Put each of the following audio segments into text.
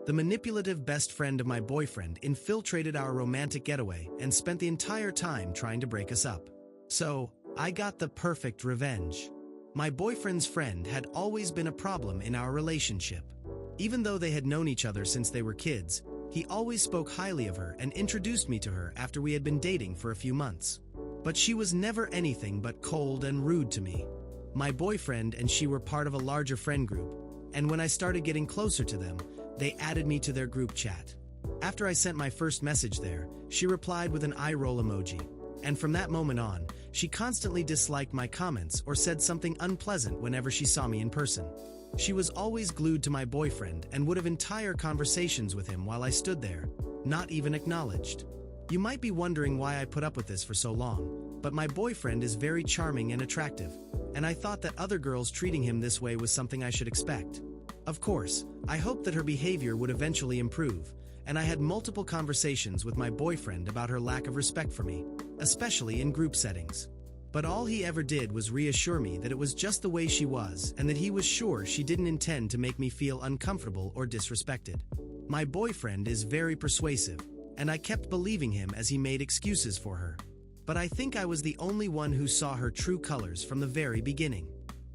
The manipulative best friend of my boyfriend infiltrated our romantic getaway and spent the entire time trying to break us up. So, I got the perfect revenge. My boyfriend's friend had always been a problem in our relationship. Even though they had known each other since they were kids, he always spoke highly of her and introduced me to her after we had been dating for a few months. But she was never anything but cold and rude to me. My boyfriend and she were part of a larger friend group, and when I started getting closer to them, they added me to their group chat. After I sent my first message there, she replied with an eye roll emoji, and from that moment on, she constantly disliked my comments or said something unpleasant whenever she saw me in person. She was always glued to my boyfriend and would have entire conversations with him while I stood there, not even acknowledged. You might be wondering why I put up with this for so long, but my boyfriend is very charming and attractive, and I thought that other girls treating him this way was something I should expect. Of course, I hoped that her behavior would eventually improve, and I had multiple conversations with my boyfriend about her lack of respect for me, especially in group settings. But all he ever did was reassure me that it was just the way she was and that he was sure she didn't intend to make me feel uncomfortable or disrespected. My boyfriend is very persuasive, and I kept believing him as he made excuses for her. But I think I was the only one who saw her true colors from the very beginning.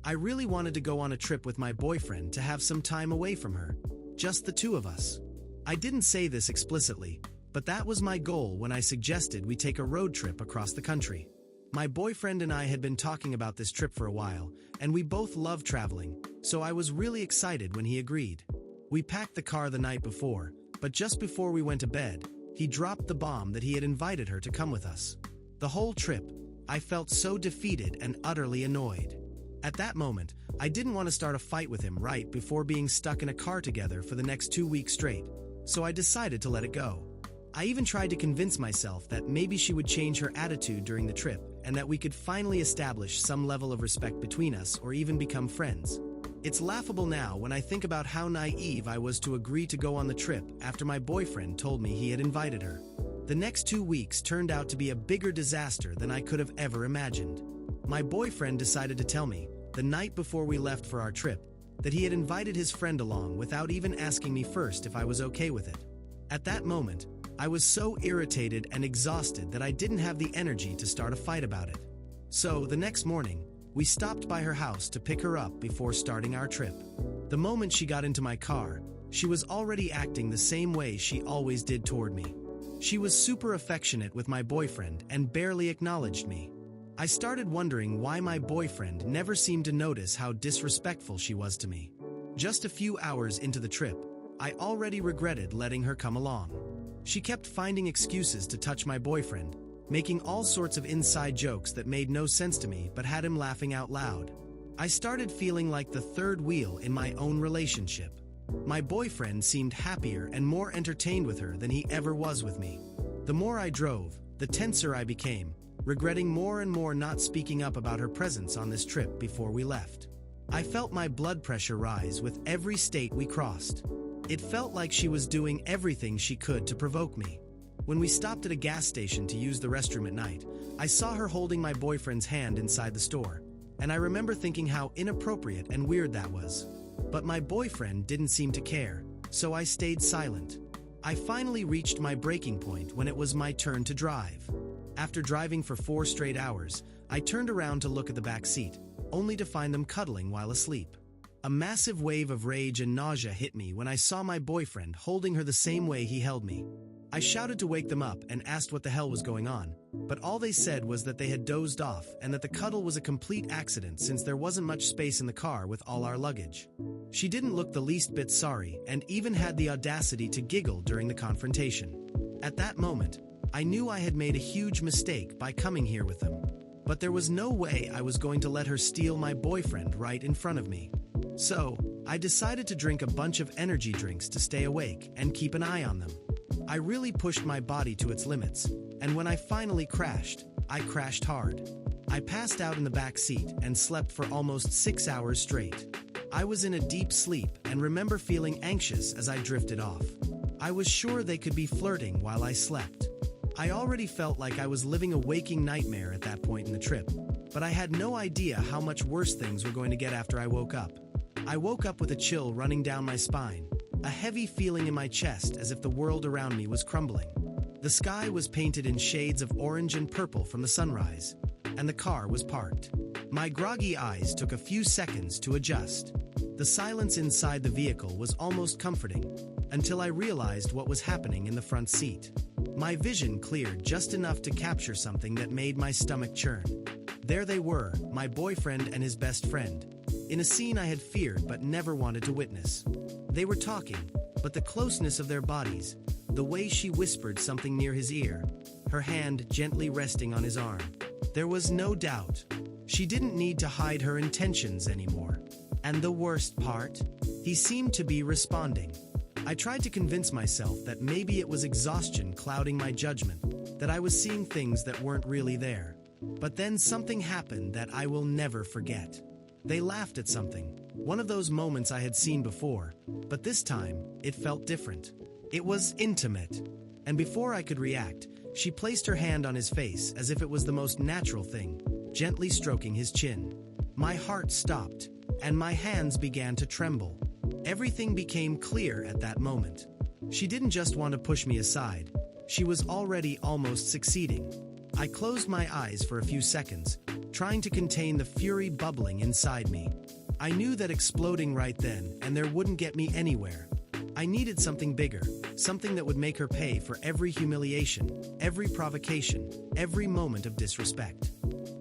I really wanted to go on a trip with my boyfriend to have some time away from her, just the two of us. I didn't say this explicitly, but that was my goal when I suggested we take a road trip across the country. My boyfriend and I had been talking about this trip for a while, and we both love traveling, so I was really excited when he agreed. We packed the car the night before, but just before we went to bed, he dropped the bomb that he had invited her to come with us. The whole trip, I felt so defeated and utterly annoyed. At that moment, I didn't want to start a fight with him right before being stuck in a car together for the next 2 weeks straight, so I decided to let it go. I even tried to convince myself that maybe she would change her attitude during the trip and that we could finally establish some level of respect between us or even become friends. It's laughable now when I think about how naive I was to agree to go on the trip after my boyfriend told me he had invited her. The next 2 weeks turned out to be a bigger disaster than I could have ever imagined. My boyfriend decided to tell me, the night before we left for our trip, that he had invited his friend along without even asking me first if I was okay with it. At that moment, I was so irritated and exhausted that I didn't have the energy to start a fight about it. So, the next morning, we stopped by her house to pick her up before starting our trip. The moment she got into my car, she was already acting the same way she always did toward me. She was super affectionate with my boyfriend and barely acknowledged me. I started wondering why my boyfriend never seemed to notice how disrespectful she was to me. Just a few hours into the trip, I already regretted letting her come along. She kept finding excuses to touch my boyfriend, making all sorts of inside jokes that made no sense to me but had him laughing out loud. I started feeling like the third wheel in my own relationship. My boyfriend seemed happier and more entertained with her than he ever was with me. The more I drove, the tenser I became, regretting more and more not speaking up about her presence on this trip before we left. I felt my blood pressure rise with every state we crossed. It felt like she was doing everything she could to provoke me. When we stopped at a gas station to use the restroom at night, I saw her holding my boyfriend's hand inside the store, and I remember thinking how inappropriate and weird that was. But my boyfriend didn't seem to care, so I stayed silent. I finally reached my breaking point when it was my turn to drive. After driving for 4 straight hours, I turned around to look at the back seat, only to find them cuddling while asleep. A massive wave of rage and nausea hit me when I saw my boyfriend holding her the same way he held me. I shouted to wake them up and asked what the hell was going on, but all they said was that they had dozed off and that the cuddle was a complete accident since there wasn't much space in the car with all our luggage. She didn't look the least bit sorry and even had the audacity to giggle during the confrontation. At that moment, I knew I had made a huge mistake by coming here with them. But there was no way I was going to let her steal my boyfriend right in front of me. So, I decided to drink a bunch of energy drinks to stay awake and keep an eye on them. I really pushed my body to its limits, and when I finally crashed, I crashed hard. I passed out in the back seat and slept for almost 6 hours straight. I was in a deep sleep and remember feeling anxious as I drifted off. I was sure they could be flirting while I slept. I already felt like I was living a waking nightmare at that point in the trip, but I had no idea how much worse things were going to get after I woke up. I woke up with a chill running down my spine, a heavy feeling in my chest as if the world around me was crumbling. The sky was painted in shades of orange and purple from the sunrise, and the car was parked. My groggy eyes took a few seconds to adjust. The silence inside the vehicle was almost comforting, until I realized what was happening in the front seat. My vision cleared just enough to capture something that made my stomach churn. There they were, my boyfriend and his best friend, in a scene I had feared but never wanted to witness. They were talking, but the closeness of their bodies, the way she whispered something near his ear, her hand gently resting on his arm. There was no doubt. She didn't need to hide her intentions anymore. And the worst part? He seemed to be responding. I tried to convince myself that maybe it was exhaustion clouding my judgment, that I was seeing things that weren't really there. But then something happened that I will never forget. They laughed at something, one of those moments I had seen before, but this time, it felt different. It was intimate. And before I could react, she placed her hand on his face as if it was the most natural thing, gently stroking his chin. My heart stopped, and my hands began to tremble. Everything became clear at that moment. She didn't just want to push me aside. She was already almost succeeding. I closed my eyes for a few seconds, trying to contain the fury bubbling inside me. I knew that exploding right then and there wouldn't get me anywhere. I needed something bigger, something that would make her pay for every humiliation, every provocation, every moment of disrespect.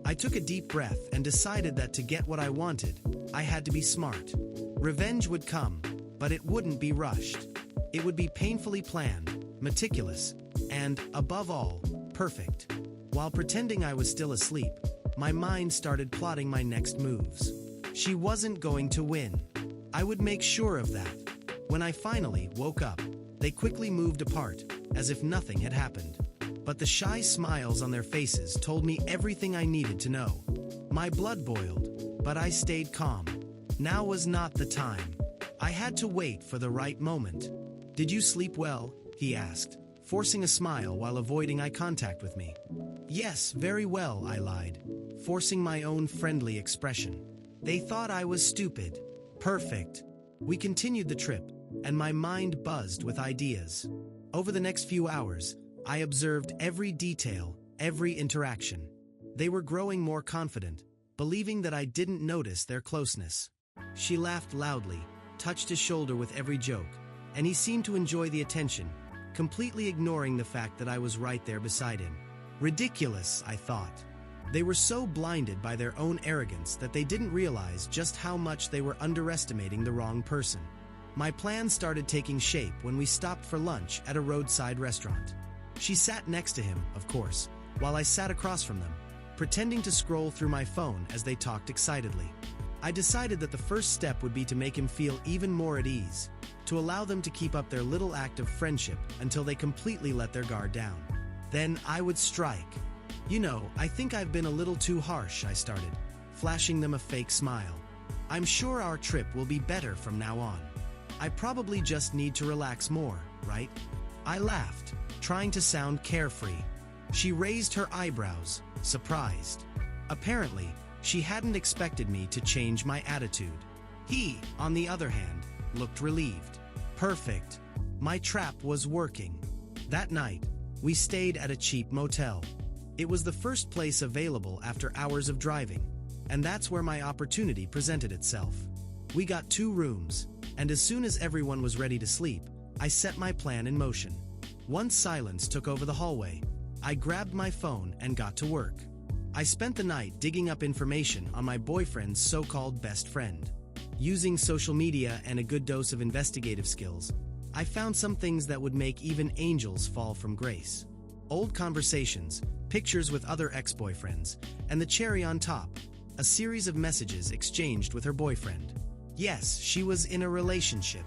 I took a deep breath and decided that to get what I wanted, I had to be smart. Revenge would come, but it wouldn't be rushed. It would be painfully planned, meticulous, and, above all, perfect. While pretending I was still asleep, my mind started plotting my next moves. She wasn't going to win. I would make sure of that. When I finally woke up, they quickly moved apart, as if nothing had happened. But the shy smiles on their faces told me everything I needed to know. My blood boiled, but I stayed calm. Now was not the time. I had to wait for the right moment. "Did you sleep well?" he asked, forcing a smile while avoiding eye contact with me. "Yes, very well," I lied, forcing my own friendly expression. They thought I was stupid. Perfect. We continued the trip, and my mind buzzed with ideas. Over the next few hours, I observed every detail, every interaction. They were growing more confident, believing that I didn't notice their closeness. She laughed loudly, touched his shoulder with every joke, and he seemed to enjoy the attention, completely ignoring the fact that I was right there beside him. Ridiculous, I thought. They were so blinded by their own arrogance that they didn't realize just how much they were underestimating the wrong person. My plan started taking shape when we stopped for lunch at a roadside restaurant. She sat next to him, of course, while I sat across from them, pretending to scroll through my phone as they talked excitedly. I decided that the first step would be to make him feel even more at ease, to allow them to keep up their little act of friendship until they completely let their guard down. Then I would strike. "You know, I think I've been a little too harsh," I started, flashing them a fake smile. "I'm sure our trip will be better from now on. I probably just need to relax more, right?" I laughed, trying to sound carefree. She raised her eyebrows, surprised. Apparently, she hadn't expected me to change my attitude. He, on the other hand, looked relieved. Perfect. My trap was working. That night, we stayed at a cheap motel. It was the first place available after hours of driving, and that's where my opportunity presented itself. We got 2 rooms, and as soon as everyone was ready to sleep, I set my plan in motion. Once silence took over the hallway, I grabbed my phone and got to work. I spent the night digging up information on my boyfriend's so-called best friend. Using social media and a good dose of investigative skills, I found some things that would make even angels fall from grace. Old conversations, pictures with other ex-boyfriends, and the cherry on top, a series of messages exchanged with her boyfriend. Yes, she was in a relationship.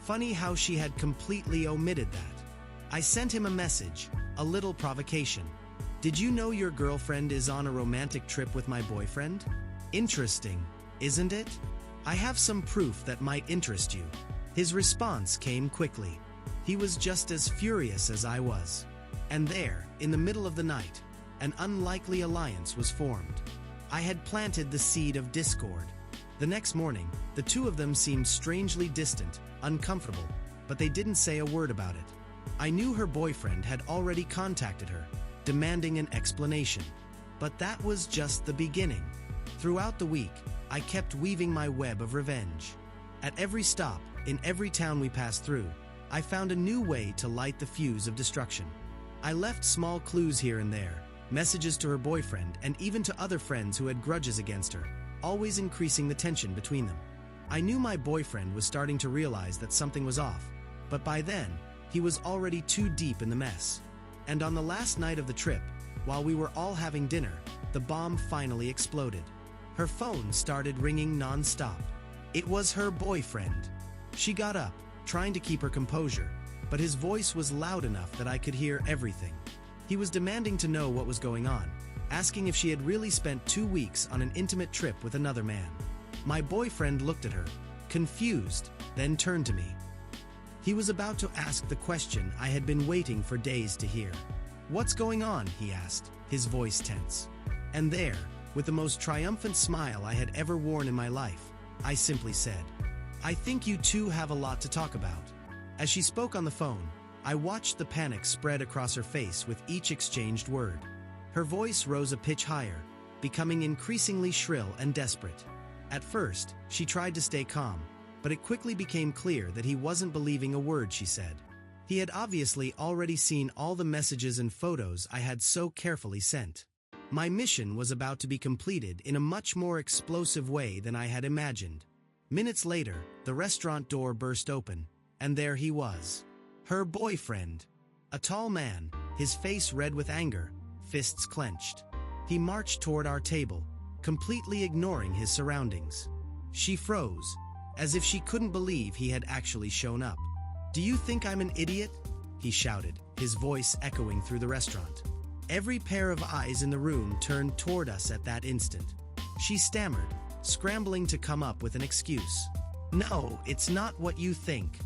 Funny how she had completely omitted that. I sent him a message, a little provocation. "Did you know your girlfriend is on a romantic trip with my boyfriend? Interesting, isn't it? I have some proof that might interest you." His response came quickly. He was just as furious as I was. And there, in the middle of the night, an unlikely alliance was formed. I had planted the seed of discord. The next morning, the two of them seemed strangely distant, uncomfortable, but they didn't say a word about it. I knew her boyfriend had already contacted her, demanding an explanation. But that was just the beginning. Throughout the week, I kept weaving my web of revenge. At every stop, in every town we passed through, I found a new way to light the fuse of destruction. I left small clues here and there, messages to her boyfriend and even to other friends who had grudges against her, always increasing the tension between them. I knew my boyfriend was starting to realize that something was off, but by then, he was already too deep in the mess. And on the last night of the trip, while we were all having dinner, the bomb finally exploded. Her phone started ringing non-stop. It was her boyfriend. She got up, trying to keep her composure, but his voice was loud enough that I could hear everything. He was demanding to know what was going on, asking if she had really spent 2 weeks on an intimate trip with another man. My boyfriend looked at her, confused, then turned to me. He was about to ask the question I had been waiting for days to hear. "What's going on?" he asked, his voice tense. And there, with the most triumphant smile I had ever worn in my life, I simply said, "I think you two have a lot to talk about." As she spoke on the phone, I watched the panic spread across her face with each exchanged word. Her voice rose a pitch higher, becoming increasingly shrill and desperate. At first, she tried to stay calm, but it quickly became clear that he wasn't believing a word she said. He had obviously already seen all the messages and photos I had so carefully sent. My mission was about to be completed in a much more explosive way than I had imagined. Minutes later, the restaurant door burst open, and there he was. Her boyfriend. A tall man, his face red with anger, fists clenched. He marched toward our table, completely ignoring his surroundings. She froze, as if she couldn't believe he had actually shown up. "Do you think I'm an idiot?" he shouted, his voice echoing through the restaurant. Every pair of eyes in the room turned toward us at that instant. She stammered, scrambling to come up with an excuse. "No, it's not what you think,"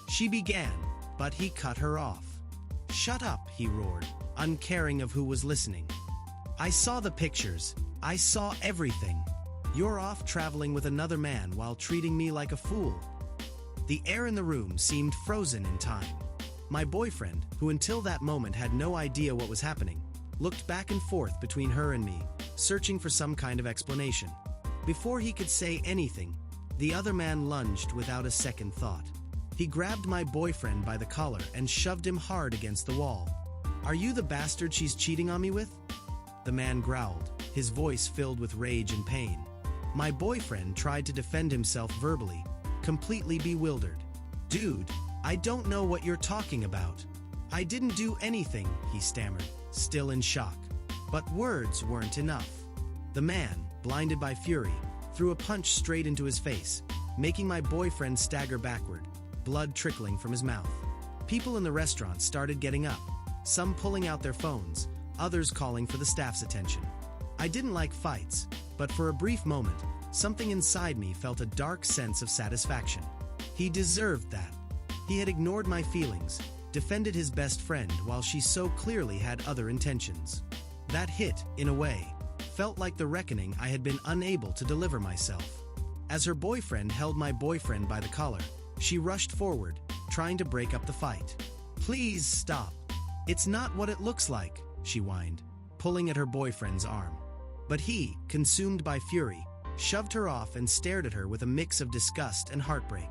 she began, but he cut her off. "Shut up," he roared, uncaring of who was listening. "I saw the pictures. I saw everything. You're off traveling with another man while treating me like a fool." The air in the room seemed frozen in time. My boyfriend, who until that moment had no idea what was happening, looked back and forth between her and me, searching for some kind of explanation. Before he could say anything, the other man lunged without a second thought. He grabbed my boyfriend by the collar and shoved him hard against the wall. "Are you the bastard she's cheating on me with?" The man growled, his voice filled with rage and pain. My boyfriend tried to defend himself verbally, completely bewildered. "Dude, I don't know what you're talking about. I didn't do anything," he stammered, still in shock. But words weren't enough. The man, blinded by fury, threw a punch straight into his face, making my boyfriend stagger backward, blood trickling from his mouth. People in the restaurant started getting up, some pulling out their phones, others calling for the staff's attention. I didn't like fights, but for a brief moment, something inside me felt a dark sense of satisfaction. He deserved that. He had ignored my feelings, defended his best friend while she so clearly had other intentions. That hit, in a way, felt like the reckoning I had been unable to deliver myself. As her boyfriend held my boyfriend by the collar, she rushed forward, trying to break up the fight. "Please stop. It's not what it looks like," she whined, pulling at her boyfriend's arm. But he, consumed by fury, shoved her off and stared at her with a mix of disgust and heartbreak.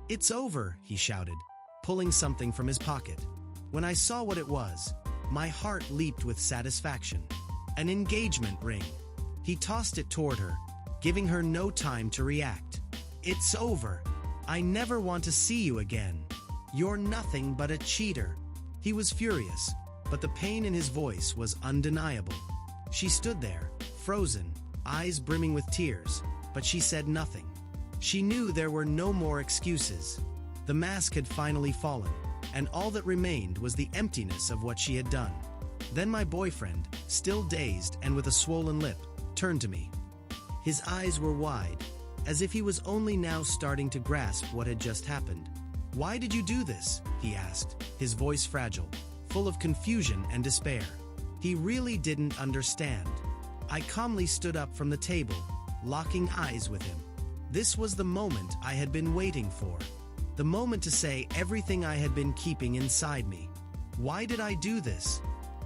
"It's over," he shouted, pulling something from his pocket. When I saw what it was, my heart leaped with satisfaction. An engagement ring. He tossed it toward her, giving her no time to react. "It's over. I never want to see you again. You're nothing but a cheater." He was furious, but the pain in his voice was undeniable. She stood there, frozen, eyes brimming with tears, but she said nothing. She knew there were no more excuses. The mask had finally fallen, and all that remained was the emptiness of what she had done. Then my boyfriend, still dazed and with a swollen lip, turned to me. His eyes were wide, as if he was only now starting to grasp what had just happened. "Why did you do this?" he asked, his voice fragile, full of confusion and despair. He really didn't understand. I calmly stood up from the table, locking eyes with him. This was the moment I had been waiting for. The The moment to say everything I had been keeping inside me. Why did I do this?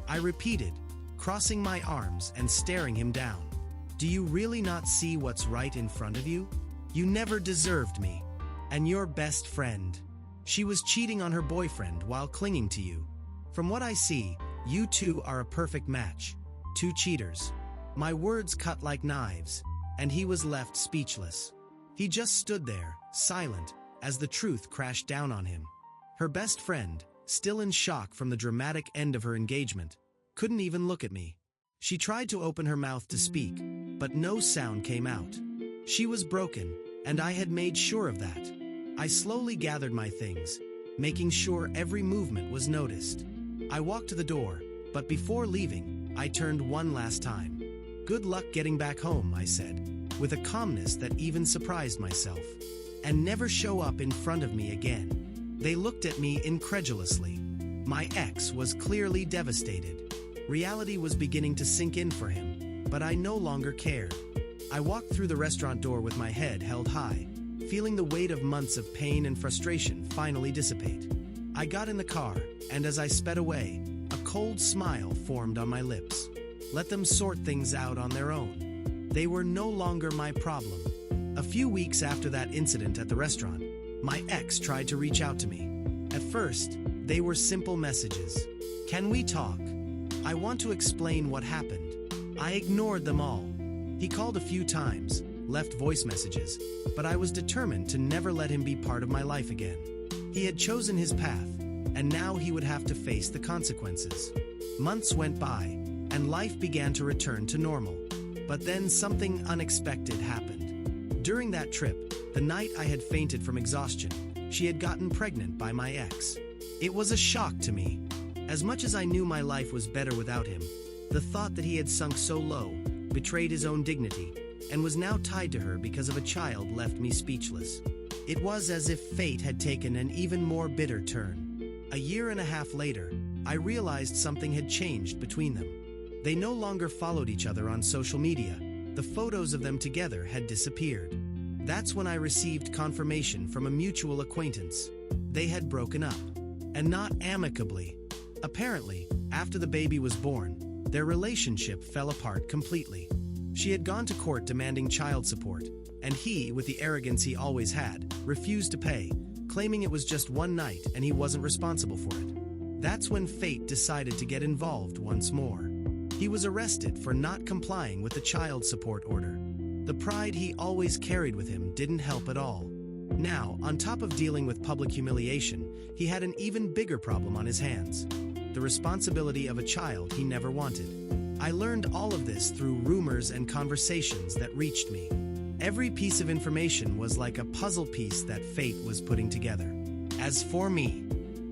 I repeated, crossing my arms and staring him down. Do you really not see what's right in front of you? You never deserved me. And your best friend. She was cheating on her boyfriend while clinging to you. From what I see, you two are a perfect match. Two cheaters. My words cut like knives, and he was left speechless. He just stood there, silent, as the truth crashed down on him. Her best friend, still in shock from the dramatic end of her engagement, couldn't even look at me. She tried to open her mouth to speak, but no sound came out. She was broken, and I had made sure of that. I slowly gathered my things, making sure every movement was noticed. I walked to the door, but before leaving, I turned one last time. Good luck getting back home, I said, with a calmness that even surprised myself. And never show up in front of me again. They looked at me incredulously. My ex was clearly devastated. Reality was beginning to sink in for him, but I no longer cared. I walked through the restaurant door with my head held high, feeling the weight of months of pain and frustration finally dissipate. I got in the car, and as I sped away, a cold smile formed on my lips. Let them sort things out on their own. They were no longer my problem. A few weeks after that incident at the restaurant, my ex tried to reach out to me. At first, they were simple messages. Can we talk? I want to explain what happened. I ignored them all. He called a few times, left voice messages, but I was determined to never let him be part of my life again. He had chosen his path, and now he would have to face the consequences. Months went by, and life began to return to normal. But then something unexpected happened. During that trip, the night I had fainted from exhaustion, she had gotten pregnant by my ex. It was a shock to me. As much as I knew my life was better without him, the thought that he had sunk so low, betrayed his own dignity, and was now tied to her because of a child left me speechless. It was as if fate had taken an even more bitter turn. A year and a half later, I realized something had changed between them. They no longer followed each other on social media. The photos of them together had disappeared. That's when I received confirmation from a mutual acquaintance. They had broken up. And not amicably. Apparently, after the baby was born, their relationship fell apart completely. She had gone to court demanding child support, and he, with the arrogance he always had, refused to pay, claiming it was just one night and he wasn't responsible for it. That's when fate decided to get involved once more. He was arrested for not complying with the child support order. The pride he always carried with him didn't help at all. Now, on top of dealing with public humiliation, he had an even bigger problem on his hands. The responsibility of a child he never wanted. I learned all of this through rumors and conversations that reached me. Every piece of information was like a puzzle piece that fate was putting together. As for me,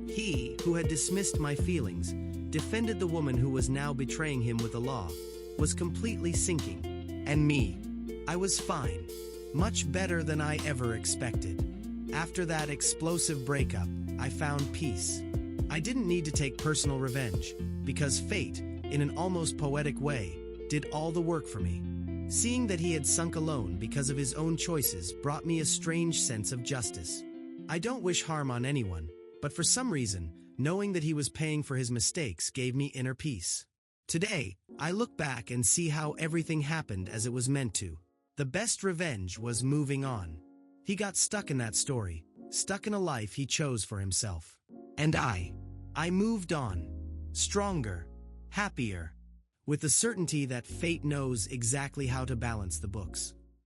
he, who had dismissed my feelings, defended the woman who was now betraying him with the law, was completely sinking. And me, I was fine. Much better than I ever expected. After that explosive breakup, I found peace. I didn't need to take personal revenge, because fate, in an almost poetic way, did all the work for me. Seeing that he had sunk alone because of his own choices brought me a strange sense of justice. I don't wish harm on anyone, but for some reason, knowing that he was paying for his mistakes gave me inner peace. Today, I look back and see how everything happened as it was meant to. The best revenge was moving on. He got stuck in that story, stuck in a life he chose for himself. And I moved on. Stronger, happier, with the certainty that fate knows exactly how to balance the books.